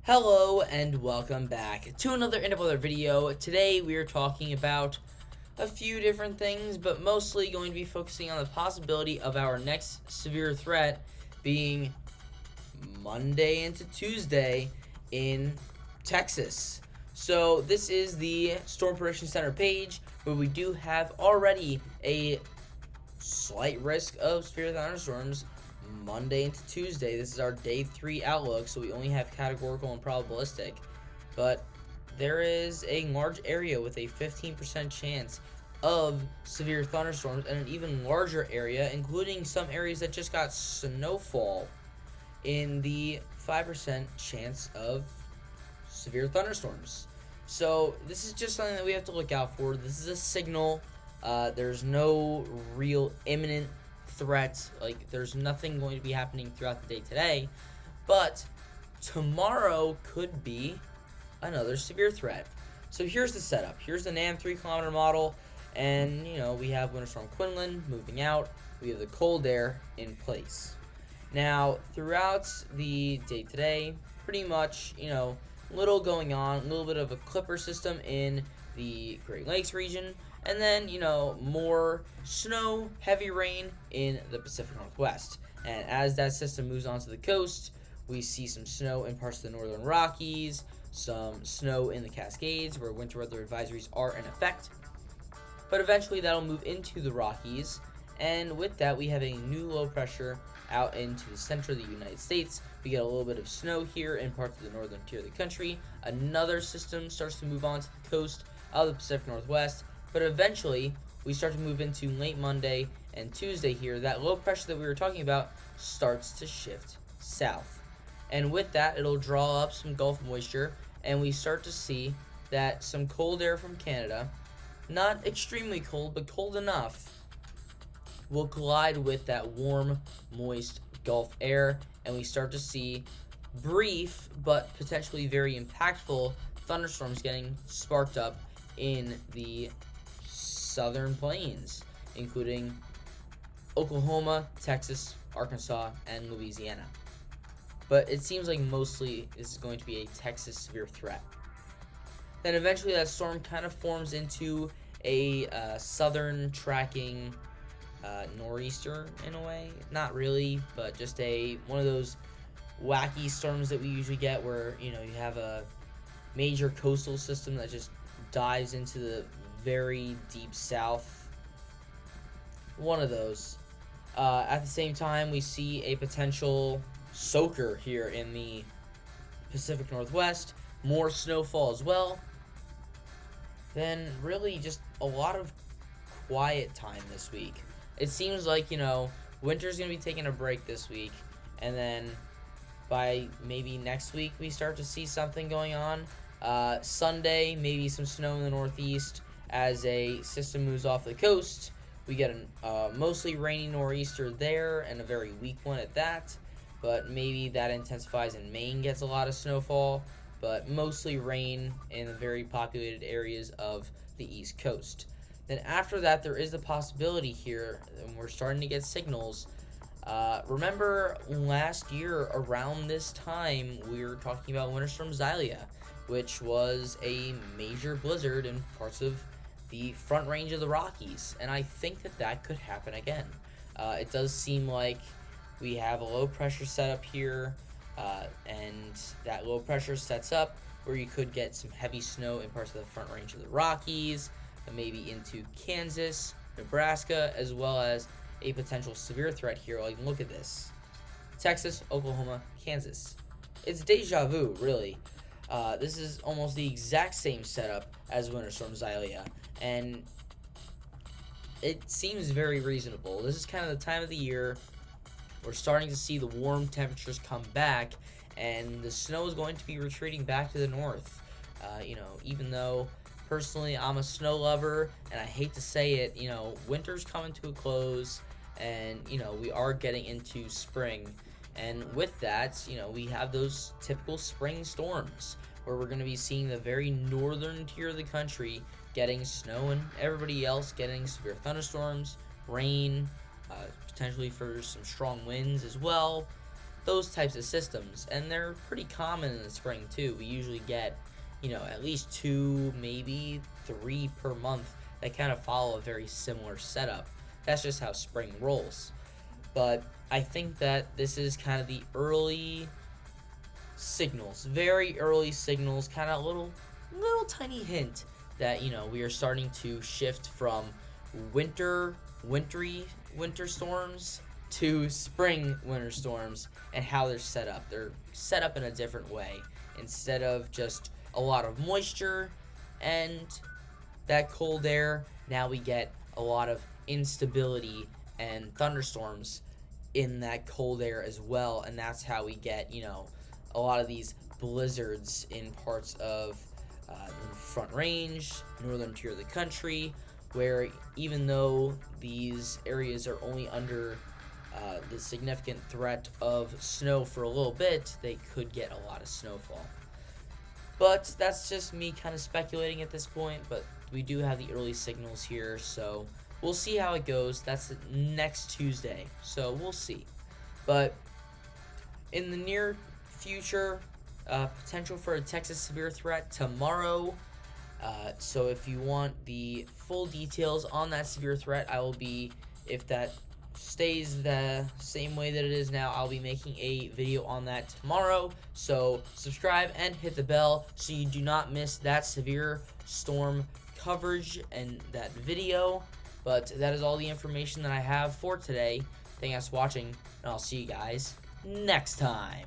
Hello and welcome back to another video. Today we are talking about a few different things, but mostly going to be focusing on the possibility of our next severe threat being Monday into Tuesday in Texas. So this is the Storm Prediction Center page where we do have already a slight risk of severe thunderstorms Monday into Tuesday. This is our day 3 outlook, so we only have categorical and probabilistic. But there is a large area with a 15% chance of severe thunderstorms, and an even larger area, including some areas that just got snowfall, in the 5% chance of severe thunderstorms. So this is just something that we have to look out for. This is a signal. There's no real imminent threat. Like, there's nothing going to be happening throughout the day today, but tomorrow could be another severe threat. So here's the setup. Here's the NAM 3-kilometer model, and we have Winter Storm Quinlan moving out. We have the cold air in place. Now, throughout the day today, pretty much, little going on, a little bit of a clipper system in the Great Lakes region, and then, more snow, heavy rain in the Pacific Northwest. And as that system moves onto the coast, we see some snow in parts of the northern Rockies, some snow in the Cascades, where winter weather advisories are in effect. But eventually that'll move into the Rockies, and with that we have a new low pressure out into the center of the United States. We get a little bit of snow here in parts of the northern tier of the country. Another system starts to move on to the coast of the Pacific Northwest, but eventually we start to move into late Monday and Tuesday here. That low pressure that we were talking about starts to shift south, and with that it'll draw up some Gulf moisture, and we start to see that some cold air from Canada, not extremely cold but cold enough, will collide with that warm, moist Gulf air, and we start to see brief but potentially very impactful thunderstorms getting sparked up in the southern plains, including Oklahoma, Texas, Arkansas, and Louisiana. But it seems like mostly this is going to be a Texas severe threat. Then eventually that storm kind of forms into a southern tracking nor'easter in a way. Not really, but just one of those wacky storms that we usually get where you have a major coastal system that just dives into the very deep south. One of those. At the same time, we see a potential soaker here in the Pacific Northwest. More snowfall as well. Then really just a lot of quiet time this week. It seems like, winter's going to be taking a break this week, and then by maybe next week we start to see something going on. Sunday, maybe some snow in the northeast as a system moves off the coast. We get a mostly rainy nor'easter there, and a very weak one at that, but maybe that intensifies and Maine gets a lot of snowfall, but mostly rain in the very populated areas of the East Coast. Then after that, there is a possibility here, and we're starting to get signals. Remember last year around this time, we were talking about Winter Storm Xylia, which was a major blizzard in parts of the front range of the Rockies, and I think that could happen again. It does seem like we have a low pressure setup here, and that low pressure sets up where you could get some heavy snow in parts of the front range of the Rockies, maybe into Kansas, Nebraska, as well as a potential severe threat here. Like, look at this. Texas, Oklahoma, Kansas. It's deja vu, really. This is almost the exact same setup as Winter Storm Xylia, and it seems very reasonable. This is kind of the time of the year we're starting to see the warm temperatures come back, and the snow is going to be retreating back to the north. Even though personally I'm a snow lover, and I hate to say it, winter's coming to a close, and we are getting into spring. And with that, we have those typical spring storms where we're going to be seeing the very northern tier of the country getting snow, and everybody else getting severe thunderstorms, rain, potentially for some strong winds as well. those types of systems, and they're pretty common in the spring too. We usually get, at least 2, maybe 3 per month that kind of follow a very similar setup. That's just how spring rolls. But I think that this is kind of the early signals, very early signals, kind of little tiny hint that we are starting to shift from wintry winter storms to spring winter storms, and how they're set up. They're set up in a different way. Instead of just a lot of moisture and that cold air, now we get a lot of instability and thunderstorms in that cold air as well, and that's how we get a lot of these blizzards in parts of the Front Range, northern tier of the country, where even though these areas are only under the significant threat of snow for a little bit, they could get a lot of snowfall. But that's just me kind of speculating at this point, but we do have the early signals here, so we'll see how it goes. That's next Tuesday, so we'll see. But in the near future, potential for a Texas severe threat tomorrow. So if you want the full details on that severe threat, if that stays the same way that it is now, I'll be making a video on that tomorrow. So subscribe and hit the bell so you do not miss that severe storm coverage and that video. But that is all the information that I have for today. Thank you guys for watching, and I'll see you guys next time.